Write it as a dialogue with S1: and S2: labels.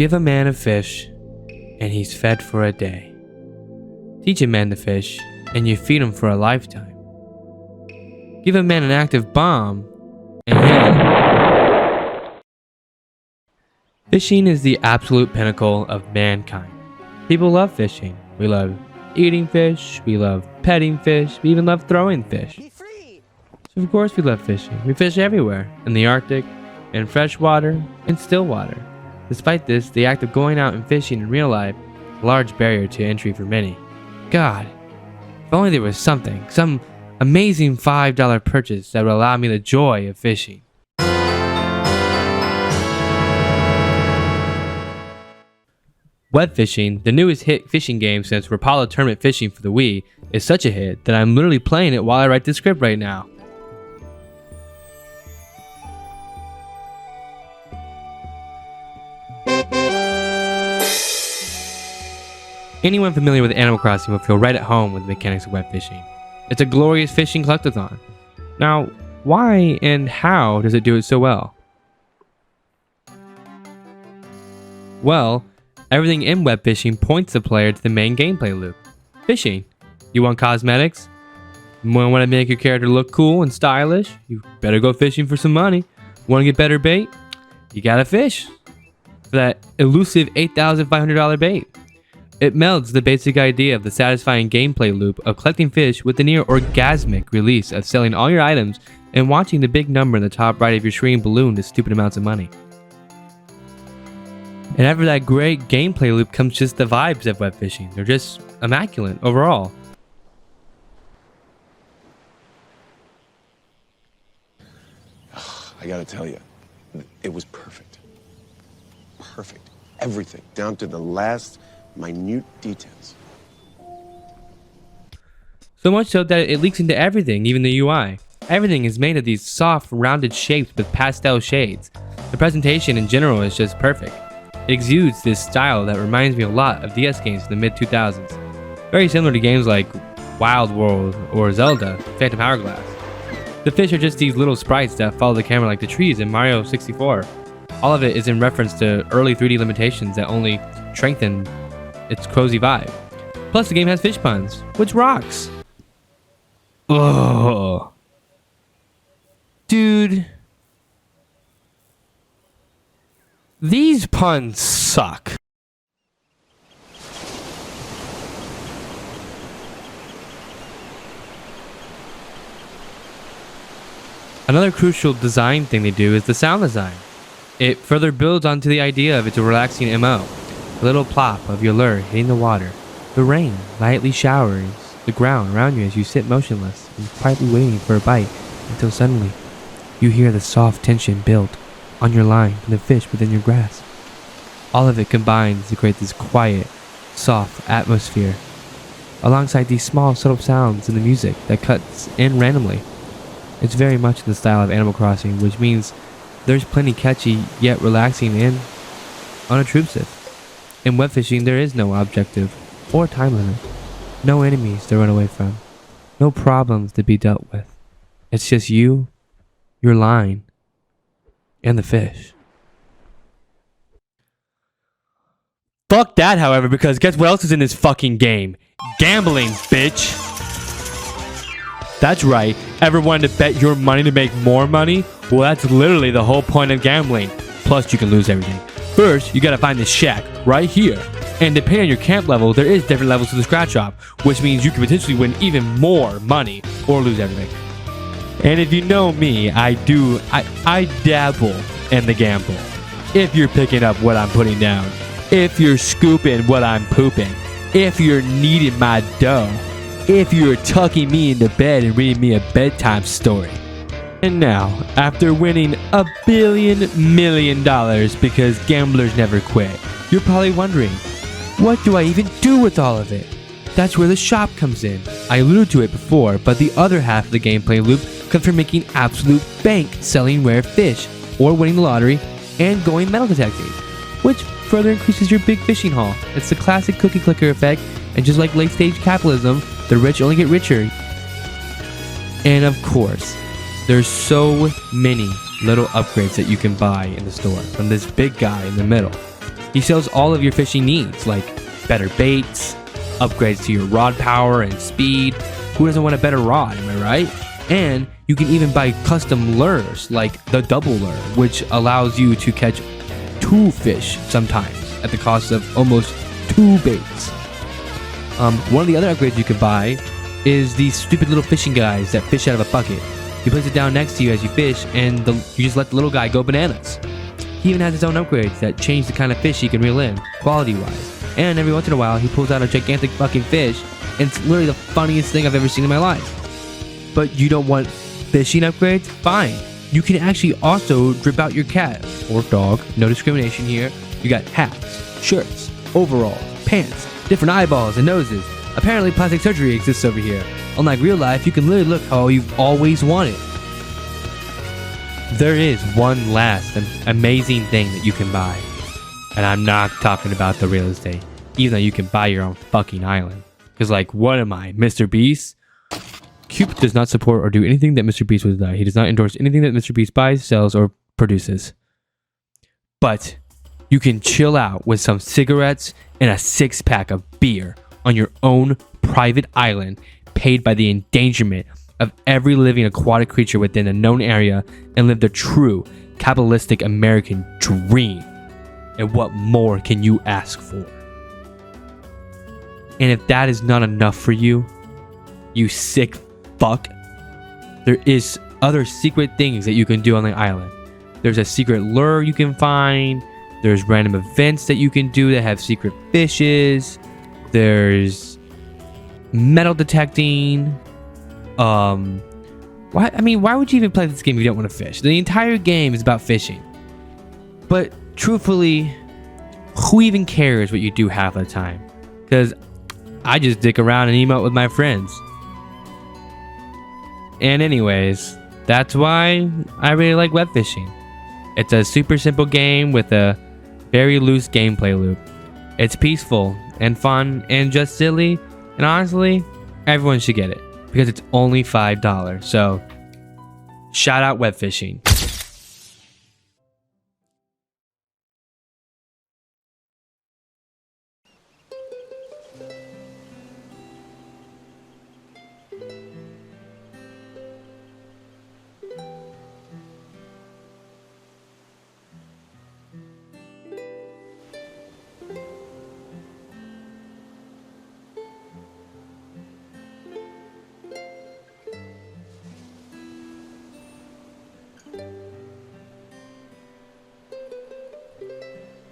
S1: Give a man a fish, and he's fed for a day. Teach a man to fish, and you feed him for a lifetime. Give a man an active bomb, and he'll... Fishing is the absolute pinnacle of mankind. People love fishing. We love eating fish, we love petting fish, we even love throwing fish. So of course we love fishing. We fish everywhere, in the Arctic, in freshwater, and still water. Despite this, the act of going out and fishing in real life is a large barrier to entry for many. God, if only there was something, some amazing $5 purchase that would allow me the joy of fishing. WebFishing, the newest hit fishing game since Rapala Tournament Fishing for the Wii, is such a hit that I'm literally playing it while I write this script right now. Anyone familiar with Animal Crossing will feel right at home with the mechanics of WebFishing. It's a glorious fishing collectathon. Now, why and how does it do it so well? Well, everything in WebFishing points the player to the main gameplay loop. Fishing. You want cosmetics? You want to make your character look cool and stylish? You better go fishing for some money. Want to get better bait? You gotta fish for that elusive $8,500 bait. It melds the basic idea of the satisfying gameplay loop of collecting fish with the near orgasmic release of selling all your items and watching the big number in the top right of your screen balloon to stupid amounts of money. And after that great gameplay loop comes just the vibes of WebFishing. They're just immaculate overall.
S2: I gotta tell you, it was perfect. Perfect. Everything, down to the last minute details.
S1: So much so that it leaks into everything, even the UI. Everything is made of these soft, rounded shapes with pastel shades. The presentation in general is just perfect. It exudes this style that reminds me a lot of DS games in the mid-2000s. Very similar to games like Wild World or Zelda, Phantom Hourglass. The fish are just these little sprites that follow the camera like the trees in Mario 64. All of it is in reference to early 3D limitations that only strengthen its cozy vibe. Plus the game has fish puns, which rocks. Ugh. Dude. These puns suck. Another crucial design thing they do is the sound design. It further builds onto the idea of its a relaxing MO. A little plop of your lure hitting the water. The rain lightly showers the ground around you as you sit motionless and quietly waiting for a bite until suddenly you hear the soft tension build on your line and the fish within your grasp. All of it combines to create this quiet, soft atmosphere alongside these small subtle sounds in the music that cuts in randomly. It's very much in the style of Animal Crossing, which means there's plenty catchy yet relaxing and unobtrusive. In WebFishing, there is no objective or time limit, no enemies to run away from, no problems to be dealt with. It's just you, your line, and the fish. Fuck that, however, because guess what else is in this fucking game? Gambling, bitch! That's right, ever wanted to bet your money to make more money? Well, that's literally the whole point of gambling. Plus, you can lose everything. First, you gotta find the shack right here. And depending on your camp level, there is different levels to the scratch off, which means you can potentially win even more money or lose everything. And if you know me, I dabble in the gamble. If you're picking up what I'm putting down, if you're scooping what I'm pooping, if you're needing my dough, if you're tucking me into bed and reading me a bedtime story. And now, after winning $1 billion because gamblers never quit, you're probably wondering, what do I even do with all of it? That's where the shop comes in. I alluded to it before, but the other half of the gameplay loop comes from making absolute bank selling rare fish, or winning the lottery, and going metal detecting, which further increases your big fishing haul. It's the classic cookie clicker effect, and just like late stage capitalism, the rich only get richer. And of course, there's so many little upgrades that you can buy in the store from this big guy in the middle. He sells all of your fishing needs, like better baits, upgrades to your rod power and speed. Who doesn't want a better rod, am I right? And you can even buy custom lures, like the double lure, which allows you to catch 2 fish sometimes at the cost of almost 2 baits. One of the other upgrades you can buy is these stupid little fishing guys that fish out of a bucket. You place it down next to you as you fish, and you just let the little guy go bananas. He even has his own upgrades that change the kind of fish he can reel in, quality-wise. And every once in a while, he pulls out a gigantic fucking fish, and it's literally the funniest thing I've ever seen in my life. But you don't want fishing upgrades? Fine. You can actually also drip out your cat or dog. No discrimination here. You got hats, shirts, overalls, pants, different eyeballs and noses. Apparently plastic surgery exists over here. Unlike real life, you can literally look how you've always wanted. There is one last amazing thing that you can buy. And I'm not talking about the real estate. Even though you can buy your own fucking island. Because like, what am I, Mr. Beast? Cube does not support or do anything that Mr. Beast would do. He does not endorse anything that Mr. Beast buys, sells, or produces. But you can chill out with some cigarettes and a 6-pack of beer on your own private island, paid by the endangerment of every living aquatic creature within a known area, and live the true capitalistic American dream. And what more can you ask for? And if that is not enough for you, you sick fuck, there is other secret things that you can do on the island. There's a secret lure you can find. There's random events that you can do that have secret fishes. There's metal detecting. Why would you even play this game if you don't want to fish? The entire game is about fishing. But truthfully, who even cares what you do half the time? Because I just dick around and emote with my friends. And anyways, that's why I really like WebFishing. It's a super simple game with a very loose gameplay loop. It's peaceful and fun and just silly. And honestly, everyone should get it because it's only $5. So, shout out WebFishing.